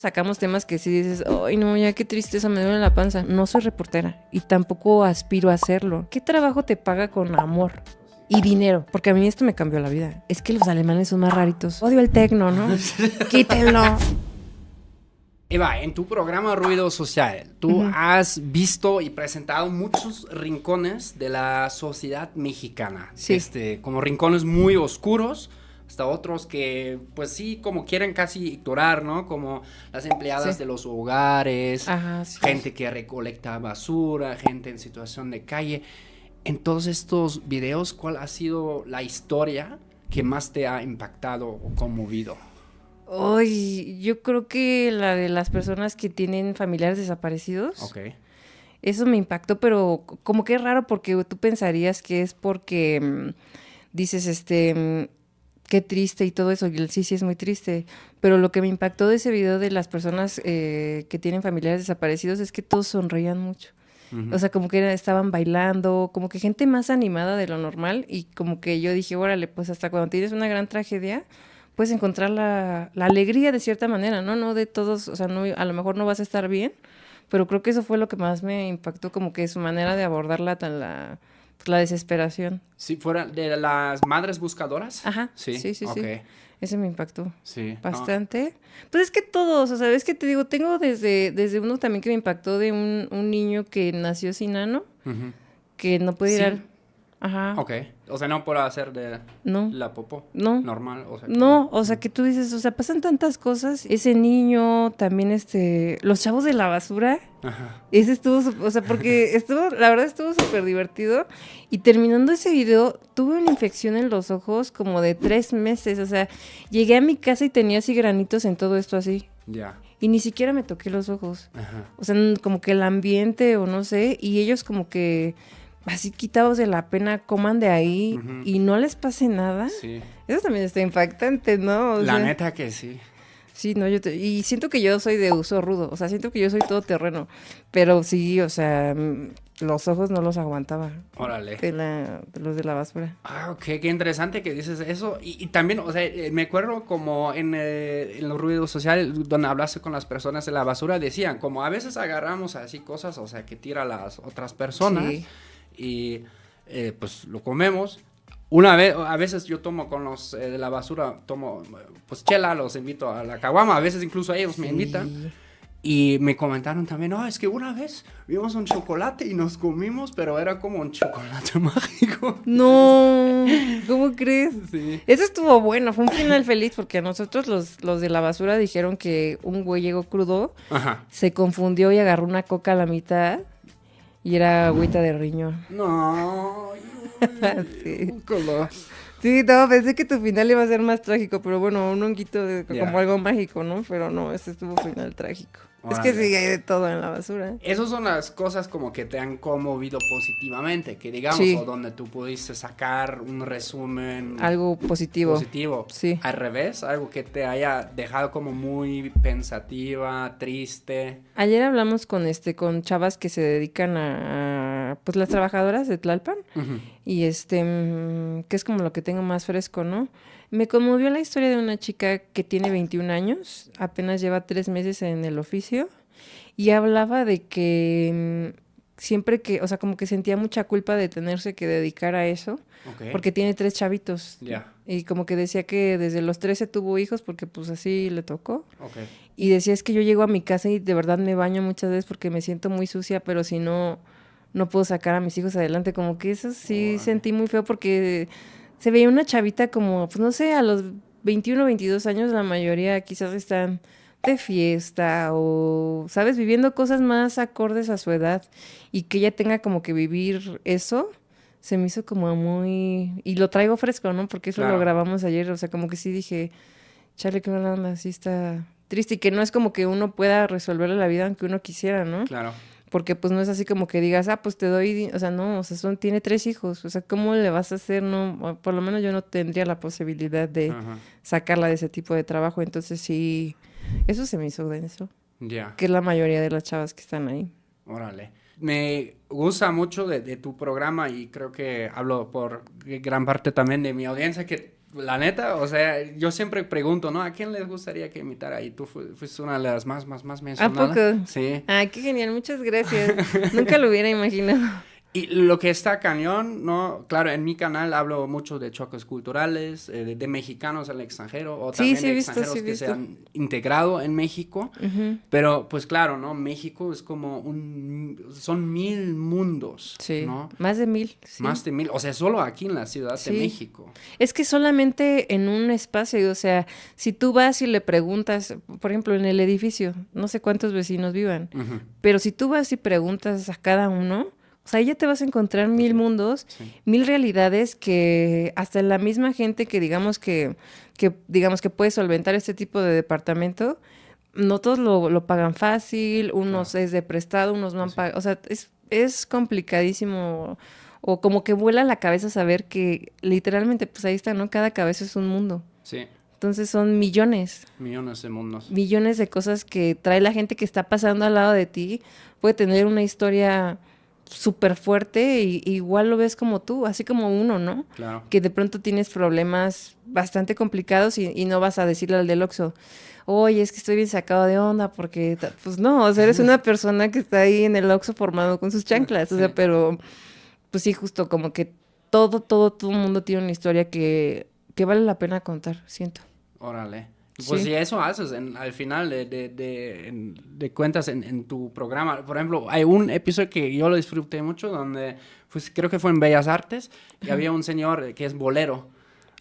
Sacamos temas que sí dices, ay no, ya qué tristeza, me duele la panza. No soy reportera y tampoco aspiro a hacerlo. ¿Qué trabajo te paga con amor? Y dinero, porque a mí esto me cambió la vida. Es que los alemanes son más raritos. Odio el tecno, ¿no? Quítenlo. Eva, en tu programa Ruido Social, tú has visto y presentado muchos rincones de la sociedad mexicana. Sí. Como rincones muy oscuros, hasta otros que, pues sí, como quieren casi ignorar, ¿no? Como las empleadas de los hogares, Ajá, sí. gente que recolecta basura, gente en situación de calle. En todos estos videos, ¿cuál ha sido la historia que más te ha impactado o conmovido? Ay, yo creo que la de las personas que tienen familiares desaparecidos. Ok. Eso me impactó, pero como que es raro porque tú pensarías que es porque dices, qué triste y todo eso. Y sí, sí es muy triste. Pero lo que me impactó de ese video de las personas que tienen familiares desaparecidos es que todos sonreían mucho. O sea, como que estaban bailando, como que gente más animada de lo normal. Y como que yo dije, órale, pues hasta cuando tienes una gran tragedia, puedes encontrar la alegría de cierta manera, ¿no? No de todos, o sea, no, a lo mejor no vas a estar bien, pero creo que eso fue lo que más me impactó, como que su manera de abordar la desesperación. Si fuera de las madres buscadoras. Ajá, sí. Ok. Ese me impactó Sí. bastante. Pues es que todos, o sea, es que te digo, tengo desde uno también que me impactó de un niño que nació sin ano, que no puede ir Sí. Ajá. Ok. O sea, no por hacer de No. la popó. No. Normal. O sea, No, o sea, que tú dices, o sea, pasan tantas cosas. Ese niño, también los chavos de la basura. Ajá. Ese estuvo, o sea, porque la verdad estuvo súper divertido. Y terminando ese video, tuve una infección en los ojos como de 3 meses. O sea, llegué a mi casa y tenía así granitos en todo esto así. Ya. Y ni siquiera me toqué los ojos. Ajá. O sea, como que el ambiente o no sé. Y ellos como que así quitados de la pena coman de ahí y no les pase nada. Sí. Eso también está impactante, ¿no? O La sea, neta que sí. sí, no, y siento que yo soy de uso rudo, o sea, siento que yo soy todoterreno, pero sí, o sea, los ojos no los aguantaba. Órale. De los de la basura. Ah, ok, qué interesante que dices eso. Y también, o sea, me acuerdo como en los ruidos sociales, donde hablaste con las personas de la basura, decían, como a veces agarramos así cosas, o sea, que tira las otras personas. Sí. Y pues lo comemos. Una vez, a veces yo tomo con los de la basura, tomo pues chela, los invito a la caguama, a veces incluso ellos me invitan. Y me comentaron también, no, es que una vez vimos un chocolate y nos comimos, pero era como un chocolate mágico. No, ¿cómo crees? Sí. Eso estuvo bueno, fue un final feliz porque a nosotros los de la basura dijeron que un güey llegó crudo, Ajá. se confundió y agarró una coca a la mitad y era agüita de riñón. No. Sí. Color. Sí, no, pensé que tu final iba a ser más trágico, pero bueno, un honguito Ya. como algo mágico, ¿no? Pero no, ese estuvo final trágico. Es Órale. que sí, hay de todo en la basura. Esas son las cosas como que te han conmovido positivamente, que digamos, Sí. o donde tú pudiste sacar un resumen Algo positivo. positivo. Sí. Al revés, algo que te haya dejado como muy pensativa, triste. Ayer hablamos con chavas que se dedican pues las trabajadoras de Tlalpan. Y que es como lo que tengo más fresco, ¿no? Me conmovió la historia de una chica que tiene 21 años, apenas lleva 3 meses en el oficio, y hablaba de que siempre que, o sea, como que sentía mucha culpa de tenerse que dedicar a eso, Ok. porque tiene 3 chavitos. Ya. Y como que decía que desde los 13 tuvo hijos porque pues así le tocó. Ok. Y decía, es que yo llego a mi casa y de verdad me baño muchas veces porque me siento muy sucia, pero si no, no puedo sacar a mis hijos adelante. Como que eso sí sentí muy feo porque se veía una chavita como, pues no sé, a los 21, 22 años la mayoría quizás están de fiesta o, ¿sabes? Viviendo cosas más acordes a su edad y que ella tenga como que vivir eso, se me hizo como muy... Y lo traigo fresco, ¿no? Porque eso Claro. lo grabamos ayer, o sea, como que sí dije, chale, qué mala onda, sí está triste y que no es como que uno pueda resolverle la vida aunque uno quisiera, ¿no? Claro. Porque pues no es así como que digas, pues te doy, o sea, no, o sea, tiene 3 hijos, o sea, ¿cómo le vas a hacer? No, por lo menos yo no tendría la posibilidad de sacarla de ese tipo de trabajo, entonces sí, eso se me hizo denso, Ya. que es la mayoría de las chavas que están ahí. Órale. Me gusta mucho de tu programa y creo que hablo por gran parte también de mi audiencia que La neta, o sea, yo siempre pregunto, ¿no? ¿A quién les gustaría que imitara? Y tú fuiste una de las más mencionadas. ¿A poco? Sí. Ay, qué genial, muchas gracias. Nunca lo hubiera imaginado. Y lo que está cañón, ¿no? Claro, en mi canal hablo mucho de choques culturales, de mexicanos al extranjero, o Sí, también sí de he visto, extranjeros sí he que se visto. han integrado en México. Ujú. Pero, pues claro, ¿no? México es como son 1000 mundos, Sí, ¿no? más de 1000, sí. Más de 1000, o sea, solo aquí en la Ciudad de Sí. México. Es que solamente en un espacio, o sea, si tú vas y le preguntas, por ejemplo, en el edificio, no sé cuántos vecinos vivan, Ujú. pero si tú vas y preguntas a cada uno, o sea, ahí ya te vas a encontrar 1000 mundos, Sí. 1000 realidades que hasta la misma gente que digamos que puede solventar este tipo de departamento, no todos lo pagan fácil, unos Claro. es de prestado, unos no han Sí. pagado, o sea, es complicadísimo, o como que vuela la cabeza saber que literalmente, pues ahí está, ¿no? Cada cabeza es un mundo. Sí, Entonces son millones millones de mundos. de cosas que trae la gente que está pasando al lado de ti. Puede tener una historia súper fuerte y igual lo ves como tú, así como uno, ¿no? Claro. Que de pronto tienes problemas bastante complicados y no vas a decirle al del Oxxo, oye, es que estoy bien sacado de onda porque, pues no, o sea, eres una persona que está ahí en el Oxxo formado con sus chanclas, o sea, Sí. pero pues sí, justo como que todo el mundo tiene una historia que vale la pena contar, siento. Órale. Pues Sí. si eso haces al final de cuentas en tu programa. Por ejemplo, hay un episodio que yo lo disfruté mucho donde, pues creo que fue en Bellas Artes y había un señor que es bolero.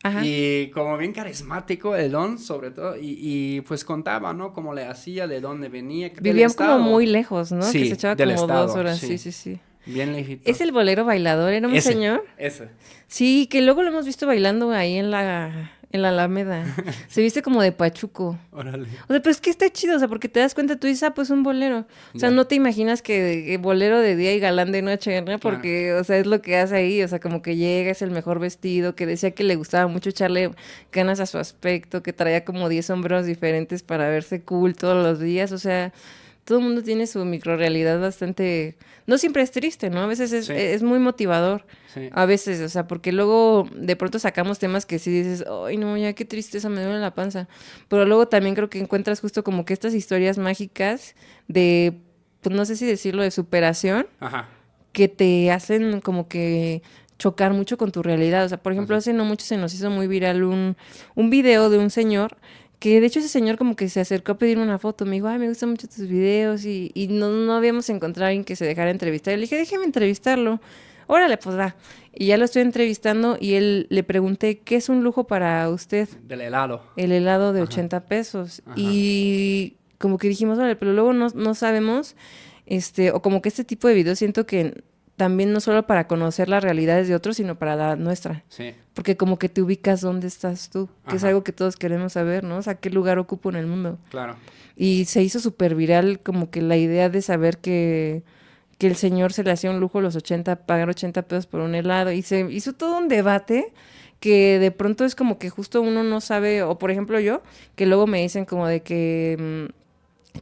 Ajá. Y como bien carismático, el don, sobre todo, y pues contaba, ¿no? Cómo le hacía, de dónde venía, del Vivían como estado. muy lejos, ¿no? Que Sí, se echaba del como estado, 2 horas, sí. sí. Bien lejito. Es el bolero bailador, era un Ese, señor. Ese. Sí, que luego lo hemos visto bailando ahí en la Alameda. Se viste como de pachuco. Órale. O sea, pero es que está chido, o sea, porque te das cuenta, tú dices, pues un bolero. O sea, Ya. no te imaginas que bolero de día y galán de noche, ¿no? Porque, o sea, es lo que hace ahí, o sea, como que llega, es el mejor vestido, que decía que le gustaba mucho echarle ganas a su aspecto, que traía como 10 sombreros diferentes para verse cool todos los días, o sea, todo el mundo tiene su microrealidad bastante... No siempre es triste, ¿no? A veces Sí. es muy motivador. Sí. A veces, o sea, porque luego de pronto sacamos temas que sí dices, ay, no, ya qué tristeza, me duele la panza. Pero luego también creo que encuentras justo como que estas historias mágicas de, pues no sé si decirlo, de superación, Ajá. que te hacen como que chocar mucho con tu realidad. O sea, por ejemplo, Así. hace no mucho se nos hizo muy viral un video de un señor que de hecho ese señor como que se acercó a pedirme una foto. Me dijo, ay, me gustan mucho tus videos y no habíamos encontrado a alguien que se dejara entrevistar. Y le dije, déjeme entrevistarlo. Órale, pues va. Y ya lo estoy entrevistando y él le pregunté, ¿qué es un lujo para usted? Del helado. El helado de Ajá. 80 pesos. Ajá. Y como que dijimos, vale, pero luego no sabemos, o como que este tipo de videos siento que también no solo para conocer las realidades de otros, sino para la nuestra. Sí. Porque como que te ubicas dónde estás tú, que es Ajá. algo que todos queremos saber, ¿no? O sea, qué lugar ocupo en el mundo. Claro. Y se hizo súper viral como que la idea de saber que el señor se le hacía un lujo pagar 80 pesos por un helado. Y se hizo todo un debate que de pronto es como que justo uno no sabe, o por ejemplo yo, que luego me dicen como de que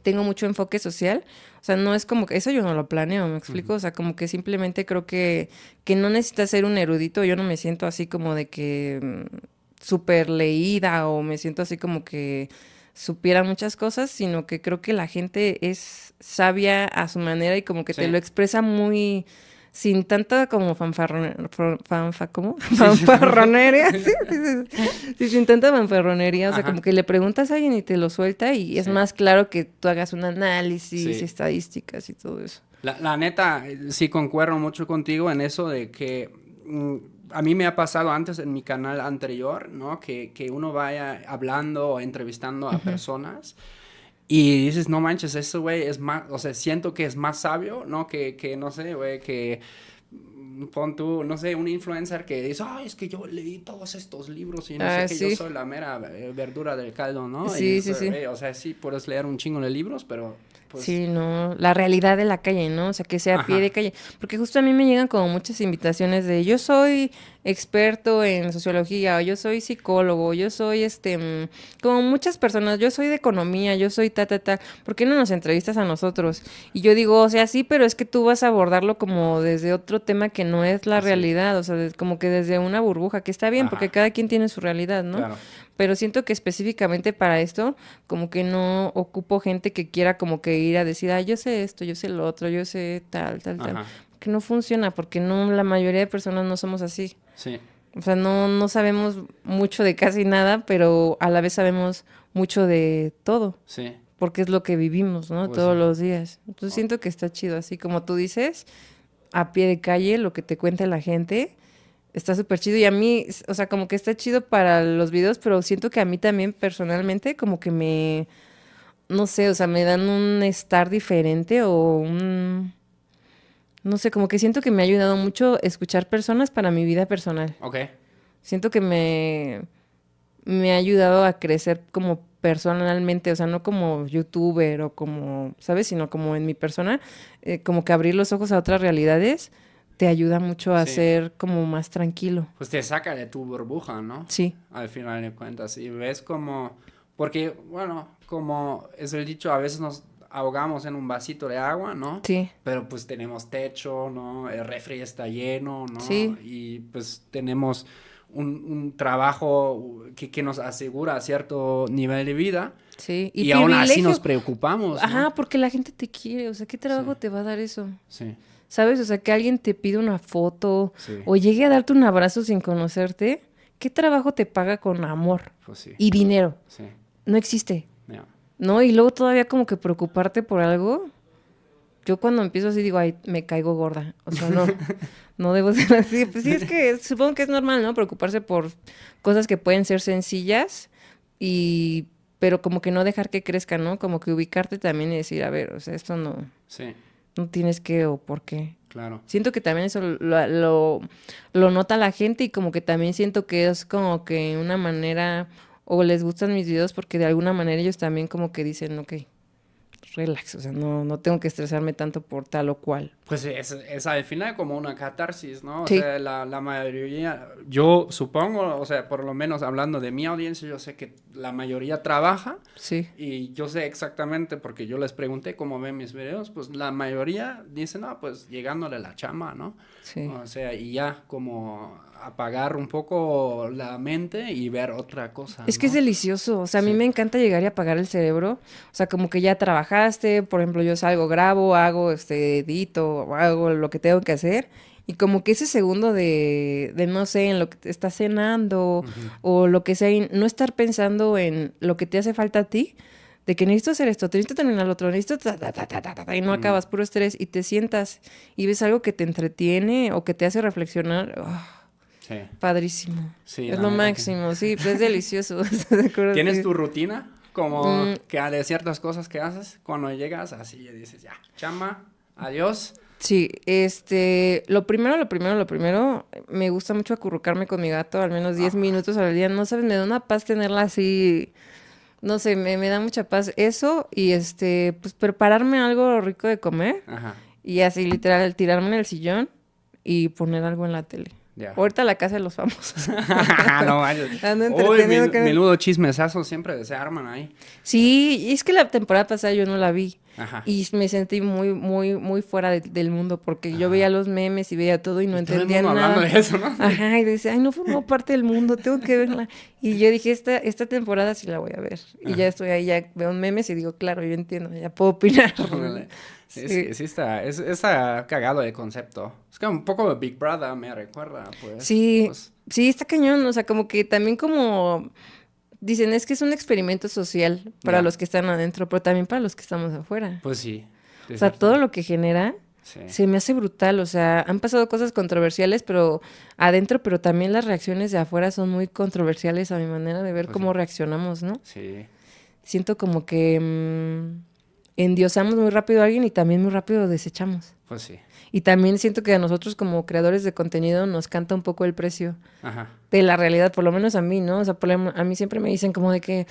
tengo mucho enfoque social. O sea, no es como que eso yo no lo planeo, ¿me explico? O sea, como que simplemente creo que no necesitas ser un erudito. Yo no me siento así como de que súper leída o me siento así como que supiera muchas cosas, sino que creo que la gente es sabia a su manera y como que Sí. te lo expresa muy sin tanta como fanfarronería, sí, sin tanta fanfarronería, o sea, Ajá. como que le preguntas a alguien y te lo suelta y es Sí. más claro que tú hagas un análisis, Sí. estadísticas y todo eso. La neta, sí concuerdo mucho contigo en eso de que a mí me ha pasado antes en mi canal anterior, ¿no? Que uno vaya hablando o entrevistando a personas y dices, no manches, ese güey es más, o sea, siento que es más sabio, ¿no? Que no sé, güey, que pon tú, no sé, un influencer que dice, ay, es que yo leí todos estos libros y no sé qué, sí. yo soy la mera verdura del caldo, ¿no? Sí, Y, sí. o sea, sí, puedes leer un chingo de libros, pero pues... Sí, no, la realidad de la calle, ¿no? O sea, que sea a pie Ajá. de calle. Porque justo a mí me llegan como muchas invitaciones de yo soy experto en sociología, o yo soy psicólogo, yo soy como muchas personas, yo soy de economía, yo soy ta. ¿Por qué no nos entrevistas a nosotros? Y yo digo, o sea, sí, pero es que tú vas a abordarlo como desde otro tema que no es la Sí, realidad, o sea, como que desde una burbuja, que está bien, porque ajá, cada quien tiene su realidad, ¿no? claro. Pero siento que específicamente para esto, como que no ocupo gente que quiera como que ir a decir, yo sé esto, yo sé lo otro, yo sé tal. Ajá, Que no funciona, porque no, la mayoría de personas no somos así. sí, O sea, no sabemos mucho de casi nada, pero a la vez sabemos mucho de todo, sí, porque es lo que vivimos, ¿no? pues sí. Todos los días. Entonces Oh, siento que está chido, así como tú dices, a pie de calle, lo que te cuenta la gente. Está súper chido y a mí, o sea, como que está chido para los videos, pero siento que a mí también personalmente como que no sé, o sea, me dan un estar diferente no sé, como que siento que me ha ayudado mucho escuchar personas para mi vida personal. ok, Siento que me ha ayudado a crecer como personalmente, o sea, no como youtuber o como, ¿sabes? Sino como en mi persona, como que abrir los ojos a otras realidades te ayuda mucho a sí. ser como más tranquilo. Pues te saca de tu burbuja, ¿no? Sí. Al final de cuentas. Y ves como, porque, bueno, como es el dicho, a veces nos ahogamos en un vasito de agua, ¿no? Sí, Pero pues tenemos techo, ¿no? El refri está lleno, ¿no? sí, Y pues tenemos un trabajo que nos asegura cierto nivel de vida. sí. Y Y aún así nos privilegio. preocupamos, ¿no? Ajá, porque la gente te quiere. O sea, ¿qué Sí, trabajo te va a dar eso? sí, ¿Sabes? O sea, que alguien te pide una foto sí, o llegue a darte un abrazo sin conocerte. ¿Qué trabajo te paga con amor pues sí, y dinero? sí, No existe, ya, ¿no? Y luego todavía como que preocuparte por algo. Yo cuando empiezo así digo, ay, me caigo gorda. O sea, no, no debo ser así. Pues sí, es que supongo que es normal, ¿no? Preocuparse por cosas que pueden ser sencillas y pero como que no dejar que crezca, ¿no? Como que ubicarte también y decir, a ver, o sea, esto sí, no tienes que o por qué. claro. Siento que también eso lo nota la gente y como que también siento que es como que una manera o les gustan mis videos porque de alguna manera ellos también como que dicen, ok, relax, o sea, no tengo que estresarme tanto por tal o cual. Pues es al final como una catarsis, ¿no? O Sí, sea, la mayoría, yo supongo, o sea, por lo menos hablando de mi audiencia, yo sé que la mayoría trabaja sí, y yo sé exactamente porque yo les pregunté cómo ven mis videos, pues la mayoría dicen, no, pues llegándole la chamba, ¿no? sí. O sea, y ya como apagar un poco la mente y ver otra cosa, Es que es ¿no? delicioso, o sea, a mí Sí, me encanta llegar y apagar el cerebro, o sea, como que ya trabajaste, por ejemplo, yo salgo, grabo, hago, edito, hago lo que tengo que hacer, y como que ese segundo de no sé, en lo que te estás cenando, ujú, o lo que sea, y no estar pensando en lo que te hace falta a ti, de que necesito hacer esto, necesito terminar lo otro, necesito y no mm, acabas, puro estrés, y te sientas y ves algo que te entretiene o que te hace reflexionar, sí, padrísimo. sí, Es la lo neta que... máximo, sí, pues es delicioso. ¿Estás de acuerdo? ¿Tienes Sí. tu rutina? Como Mm, que de ciertas cosas que haces cuando llegas, así dices, ya, chamba, adiós. sí, lo primero, me gusta mucho acurrucarme con mi gato, al menos 10 Ah, minutos al día. No sabes, me da una paz tenerla así, no sé, me da mucha paz. Eso y pues prepararme algo rico de comer ajá, y así literal tirarme en el sillón y poner algo en la tele. ya. Ahorita la casa de los famosos. No manches. Ando Uy, entretenido con... menudo chismesazo siempre se arman ahí. Sí, y es que la temporada pasada yo no la vi Ajá, y me sentí muy fuera del mundo porque yo veía ajá. los memes y veía todo y no Y todo el entendía mundo hablando nada. de eso, ¿no? Ajá, y decía, ay, no formó parte del mundo, tengo que verla. Y yo dije, esta temporada sí la voy a ver. Y ya Ajá. estoy ahí, ya veo memes y digo, claro, yo entiendo, ya puedo opinar. Órale. Es Sí. que sí está cagado el concepto. Es que un poco de Big Brother me recuerda, pues. Sí, Pues, sí, está cañón, o sea, como que también como dicen, es que es un experimento social para ya. los que están adentro, pero también para los que estamos afuera. Pues sí, O de sea, cierto. todo lo que genera Sí, se me hace brutal. O sea, han pasado cosas controversiales, pero adentro, pero también las reacciones de afuera son muy controversiales a mi manera de ver pues sí. cómo reaccionamos, ¿no? Sí, Siento como que endiosamos muy rápido a alguien y también muy rápido lo desechamos. pues sí. Y también siento que a nosotros como creadores de contenido nos canta un poco el precio Ajá. de la realidad, por lo menos a mí, ¿no? O sea, a mí siempre me dicen como de que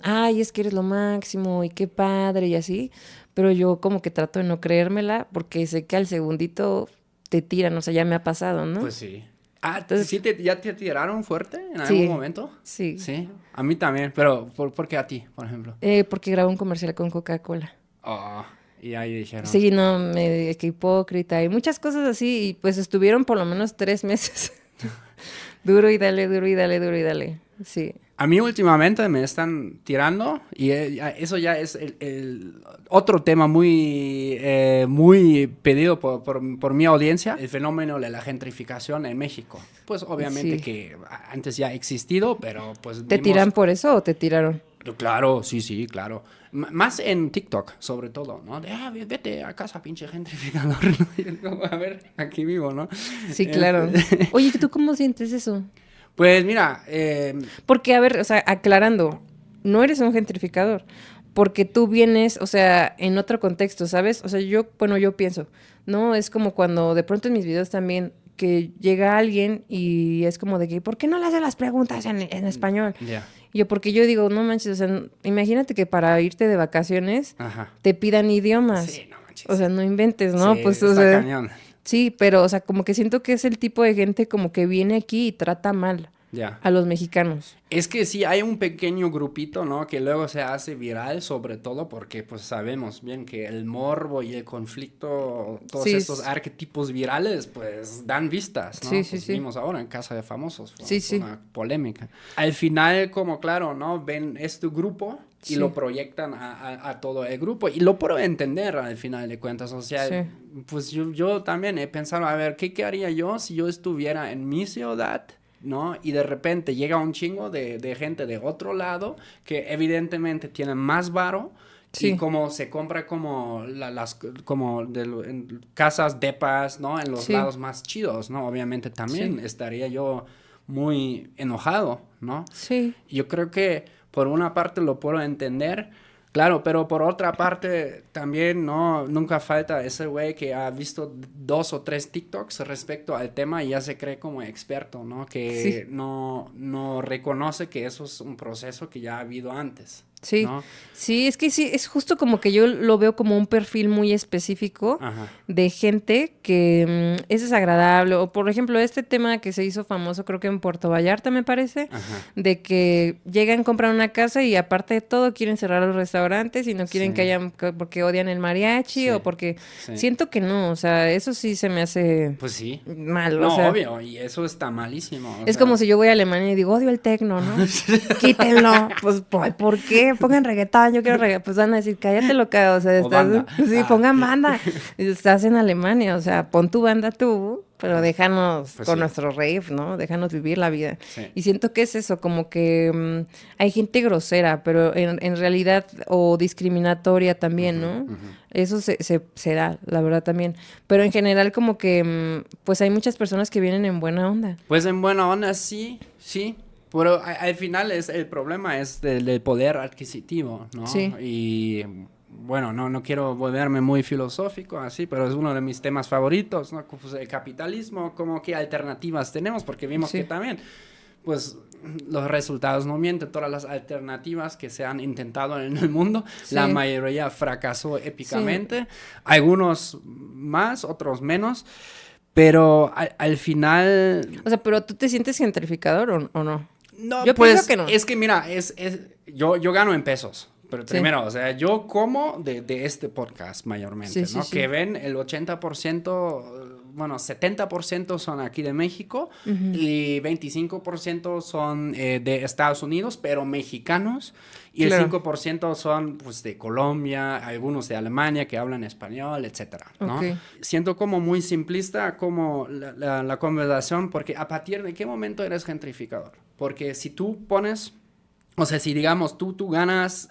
ay, es que eres lo máximo y qué padre y así, pero yo como que trato de no creérmela porque sé que al segundito te tiran, o sea, ya me ha pasado, ¿no? Pues sí. Ah, Entonces, ¿sí ya te tiraron fuerte en algún sí, momento? sí, Sí, a mí también, pero ¿por qué a ti, por ejemplo? porque grabo un comercial con Coca-Cola. Oh, y ahí dijeron, Sí, no, qué hipócrita y muchas cosas así y pues estuvieron por lo menos 3 meses. Duro y dale, duro y dale, duro y dale. Sí. a mí últimamente me están tirando y eso ya es el otro tema muy pedido por mi audiencia, el fenómeno de la gentrificación en México. Pues obviamente Sí. que antes ya ha existido, pero pues ¿Te tiran por eso o te tiraron? Claro, sí, claro. Más en TikTok, sobre todo, ¿no? De, vete a casa, pinche gentrificador. Y yo digo, a ver, aquí vivo, ¿no? Sí, claro. Oye, ¿tú cómo sientes eso? Pues mira, Porque, a ver, o sea, aclarando, no eres un gentrificador, porque tú vienes, o sea, en otro contexto, ¿sabes? O sea, yo pienso, ¿no? Es como cuando de pronto en mis videos también que llega alguien y es como de que, ¿por qué no le haces las preguntas en español? ya, Porque yo digo, no manches, o sea, imagínate que para irte de vacaciones ajá. te pidan idiomas. Sí, no manches. O sea, no inventes, ¿no? Sí, Pues, o está sea, cañón. sí, pero, o sea, como que siento que es el tipo de gente como que viene aquí y trata mal Ya. a los mexicanos. Es que sí, hay un pequeño grupito, ¿no? Que luego se hace viral, sobre todo porque pues sabemos bien que el morbo y el conflicto, todos Sí, estos arquetipos virales, pues dan vistas, ¿no? Sí, sí, Pues sí. vimos ahora en Casa de Famosos, fue Sí, sí. una polémica. Al final, como claro, ¿no? Ven este grupo y Sí. lo proyectan a todo el grupo y lo puedo entender al final de cuentas, o sea, Sí. pues yo también he pensado, a ver, ¿qué haría yo si yo estuviera en mi ciudad? ¿No? Y de repente llega un chingo de gente de otro lado que evidentemente tienen más varo y Sí. como se compra como en casas, depas, ¿no? En los Sí. lados más chidos, ¿no? Obviamente también Sí. estaría yo muy enojado, ¿no? Sí. Yo creo que por una parte lo puedo entender, claro, pero por otra parte también, ¿no? Nunca falta ese güey que ha visto 2 o 3 TikToks respecto al tema y ya se cree como experto, ¿no? Que Sí. no reconoce que eso es un proceso que ya ha habido antes, Sí, ¿no? sí, es que sí, es justo como que yo lo veo como un perfil muy específico Ajá. de gente que es desagradable. O por ejemplo, este tema que se hizo famoso, creo que en Puerto Vallarta, me parece, Ajá. de que llegan, compran una casa y aparte de todo quieren cerrar los restaurantes y no quieren Sí. que hayan, porque odian el mariachi Sí. o porque Sí. siento que no, o sea, eso sí se me hace Pues sí. mal, No, o sea. obvio, y eso está malísimo. O Es sea, como si yo voy a Alemania y digo, odio el tecno, ¿no? Quítenlo. Pues, ¿por qué? Pongan reggaetón, yo quiero reggaetón. Pues van a decir, cállate loca, o sea, O banda. Sí, Ah. pongan banda. Estás en Alemania, o sea, pon tu banda tú, pero déjanos Pues con sí. nuestro rave, ¿no? Déjanos vivir la vida. Sí. Y siento que es eso, como que hay gente grosera, pero en realidad, o discriminatoria también, ¿no? Eso se da, la verdad también. Pero en general como que, pues hay muchas personas que vienen en buena onda. Pues en buena onda sí, sí. Pero al final el problema es del poder adquisitivo, ¿no? Sí. Y bueno, no quiero volverme muy filosófico así, pero es uno de mis temas favoritos, ¿no? Pues el capitalismo, como qué alternativas tenemos, porque vimos Sí. que también, pues los resultados no mienten, todas las alternativas que se han intentado en el mundo, Sí. la mayoría fracasó épicamente, algunos más, otros menos. Pero al final... O sea, pero ¿tú te sientes gentrificador o no? No, Yo pues pienso que no. es que mira, yo gano en pesos. Pero Sí. primero, o sea, yo como de este podcast mayormente, Sí, ¿no? sí, sí. Que ven el 80%, bueno, 70% son aquí de México y 25% son de Estados Unidos, pero mexicanos. Y Claro. el 5% son, pues, de Colombia, algunos de Alemania que hablan español, etcétera, ¿no? Ok. Siento como muy simplista como la conversación, porque a partir de qué momento eres gentrificador. Porque si tú pones... O sea, si digamos tú ganas,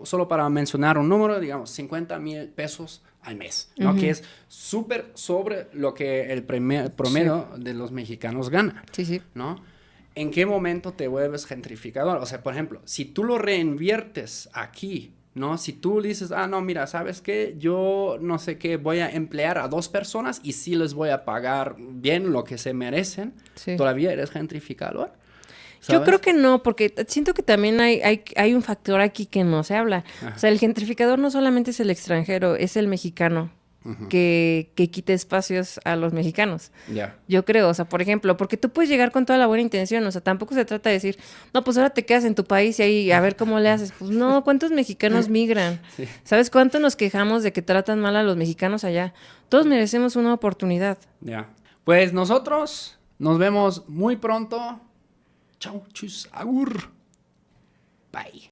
solo para mencionar un número, digamos 50,000 pesos al mes, ¿no? Que es súper sobre lo que el promedio de los mexicanos gana, Sí, sí. ¿no? ¿En qué momento te vuelves gentrificador? O sea, por ejemplo, si tú lo reinviertes aquí, ¿no? Si tú dices, no, mira, ¿sabes qué? Yo no sé qué, voy a emplear a 2 personas y sí les voy a pagar bien lo que se merecen, Sí. ¿todavía eres gentrificador? Yo creo que no, porque siento que también hay un factor aquí que no se habla. Ajá. O sea, el gentrificador no solamente es el extranjero, es el mexicano que quita espacios a los mexicanos. Ya. Yo creo, o sea, por ejemplo, porque tú puedes llegar con toda la buena intención, o sea, tampoco se trata de decir, no, pues ahora te quedas en tu país y ahí a ver cómo le haces. Pues no, ¿cuántos mexicanos migran? Sí. ¿Sabes cuánto nos quejamos de que tratan mal a los mexicanos allá? Todos merecemos una oportunidad. Ya. Pues nosotros nos vemos muy pronto. Chau, chus, agur. Bye.